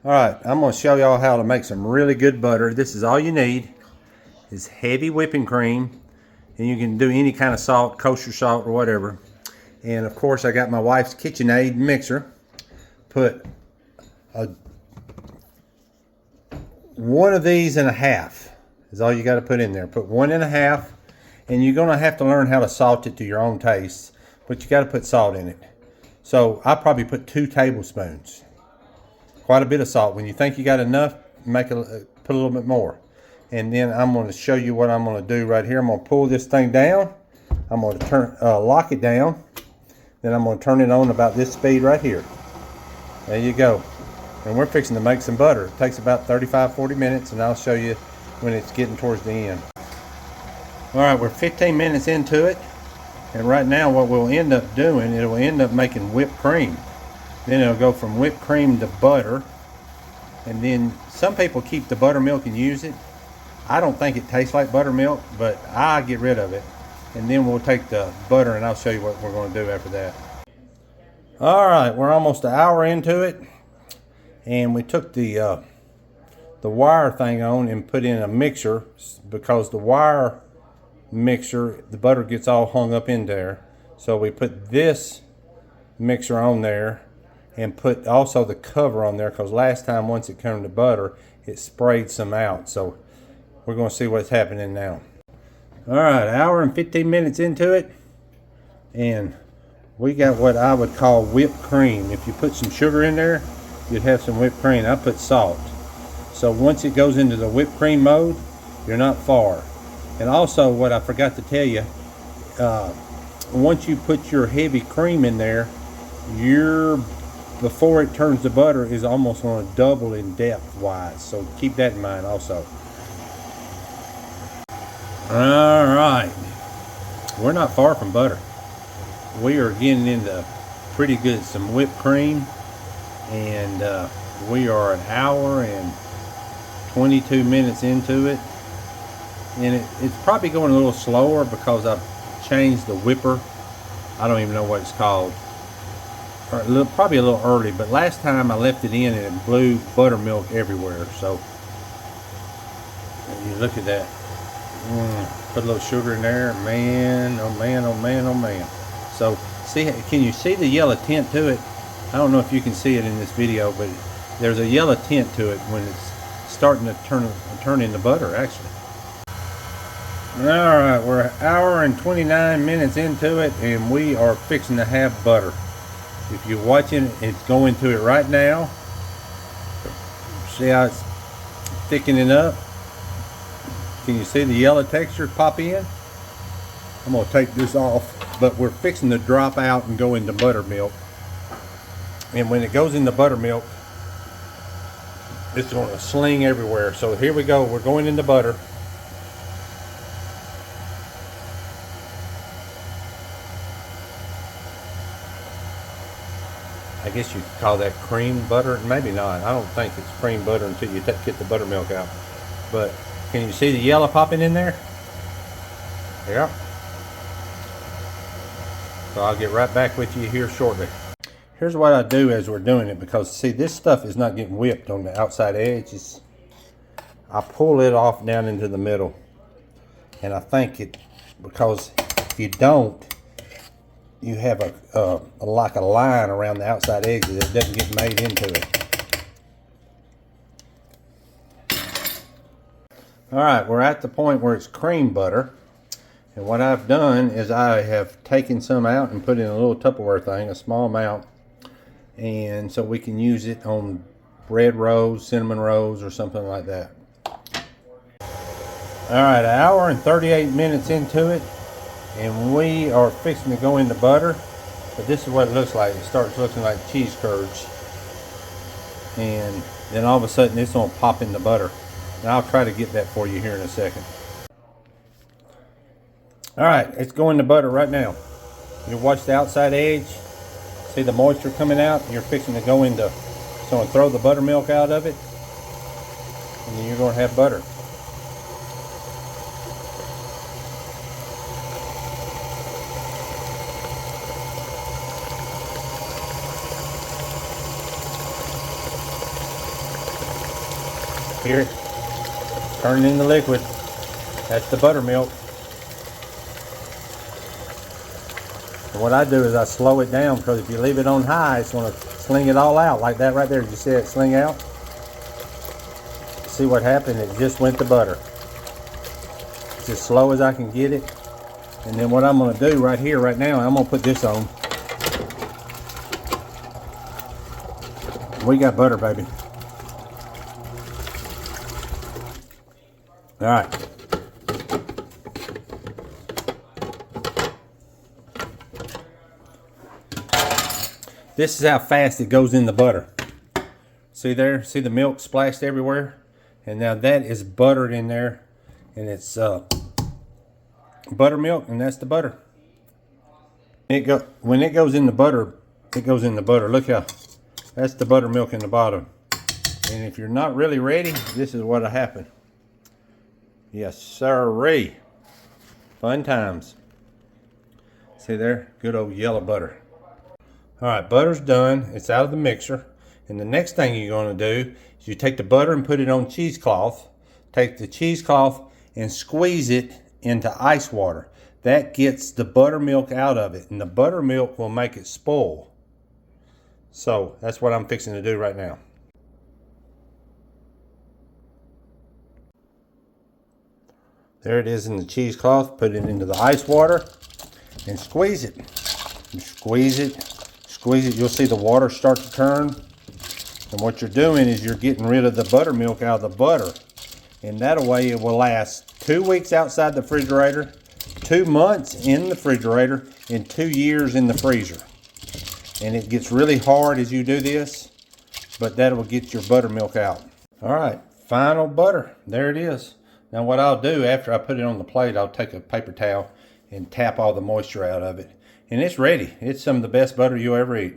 Alright, I'm going to show y'all how to make some really good butter. This is all you need. It's heavy whipping cream. And you can do any kind of salt, kosher salt or whatever. And of course I got my wife's KitchenAid mixer. Put one of these and a half is all you got to put in there. Put 1.5, and you're going to have to learn how to salt it to your own taste. But you got to put salt in it. So I probably put 2 tablespoons. Quite a bit of salt. When you think you got enough, put a little bit more. And then I'm going to show you what I'm going to do right here. I'm going to pull this thing down. I'm going to lock it down. Then I'm going to turn it on about this speed right here. There you go. And we're fixing to make some butter. It takes about 35-40 minutes, and I'll show you when it's getting towards the end. All right, we're 15 minutes into it. And right now what we'll end up doing, it will end up making whipped cream. Then it'll go from whipped cream to butter. And then some people keep the buttermilk and use it. I don't think it tastes like buttermilk, but I get rid of it. And then we'll take the butter and I'll show you what we're going to do after that. All right, we're almost an hour into it. And we took the wire thing on and put in a mixer, because the wire mixer, the butter gets all hung up in there. So we put this mixer on there and put also the cover on there, because last time once it came to butter it sprayed some out. So we're going to see what's happening now. All right, hour and 15 minutes into it, and we got what I would call whipped cream. If you put some sugar in there, you'd have some whipped cream. I put salt. So once it goes into the whipped cream mode, you're not far. And also what I forgot to tell you, once you put your heavy cream in there, before it turns to butter is almost going to double in depth wise. So keep that in mind also. All right, we're not far from butter. We are getting into pretty good some whipped cream, and we are an hour and 22 minutes into it. And it's probably going a little slower because I've changed the whipper. I don't even know what it's called. Probably a little early, but last time I left it in and it blew buttermilk everywhere. So you look at that. Put a little sugar in there. Man, oh man, oh man, oh man. So see, can you see the yellow tint to it? I don't know if you can see it in this video, but there's a yellow tint to it when it's starting to turn into butter actually. Alright, we're an hour and 29 minutes into it, and we are fixing to have butter. If you're watching, it's going to it right now. See how it's thickening up? Can you see the yellow texture pop in? I'm going to take this off, but we're fixing to drop out and go into buttermilk. And when it goes into buttermilk, it's going to sling everywhere. So here we go, we're going into butter. I guess you could call that cream butter. Maybe not. I don't think it's cream butter until you get the buttermilk out. But can you see the yellow popping in there? Yeah. So I'll get right back with you here shortly. Here's what I do as we're doing it, because see, this stuff is not getting whipped on the outside edges. I pull it off down into the middle. And I think because if you don't, you have like a line around the outside edges that doesn't get made into it. All right, we're at the point where it's cream butter. And what I've done is I have taken some out and put in a little Tupperware thing, a small amount. And so we can use it on bread rolls, cinnamon rolls, or something like that. All right, an hour and 38 minutes into it. And we are fixing to go into butter, but this is what it looks like. It starts looking like cheese curds, and then all of a sudden it's going to pop into butter. And I'll try to get that for you here in a second. All right, it's going to butter right now. You watch the outside edge, see the moisture coming out. You're fixing to go into, so throw the buttermilk out of it, and then you're going to have butter. Hear it? Turning into liquid. That's the buttermilk. And what I do is I slow it down, because if you leave it on high, it's going to sling it all out like that right there. Did you see it sling out? See what happened? It just went to butter. It's as slow as I can get it. And then what I'm going to do right here, right now, I'm going to put this on. We got butter, baby. All right. This is how fast it goes in the butter. See there? See the milk splashed everywhere? And now that is buttered in there. And it's buttermilk, and that's the butter. When it goes in the butter, it goes in the butter. Look how, that's the buttermilk in the bottom. And if you're not really ready, this is what'll happen. Yes, sirree. Fun times. See there? Good old yellow butter. All right, butter's done. It's out of the mixer. And the next thing you're going to do is you take the butter and put it on cheesecloth. Take the cheesecloth and squeeze it into ice water. That gets the buttermilk out of it, and the buttermilk will make it spoil. So that's what I'm fixing to do right now. There it is in the cheesecloth. Put it into the ice water and squeeze it. You squeeze it, squeeze it. You'll see the water start to turn. And what you're doing is you're getting rid of the buttermilk out of the butter. And that way it will last 2 weeks outside the refrigerator, 2 months in the refrigerator, and 2 years in the freezer. And it gets really hard as you do this, but that will get your buttermilk out. All right, final butter. There it is. Now what I'll do after I put it on the plate, I'll take a paper towel and tap all the moisture out of it. And it's ready. It's some of the best butter you'll ever eat.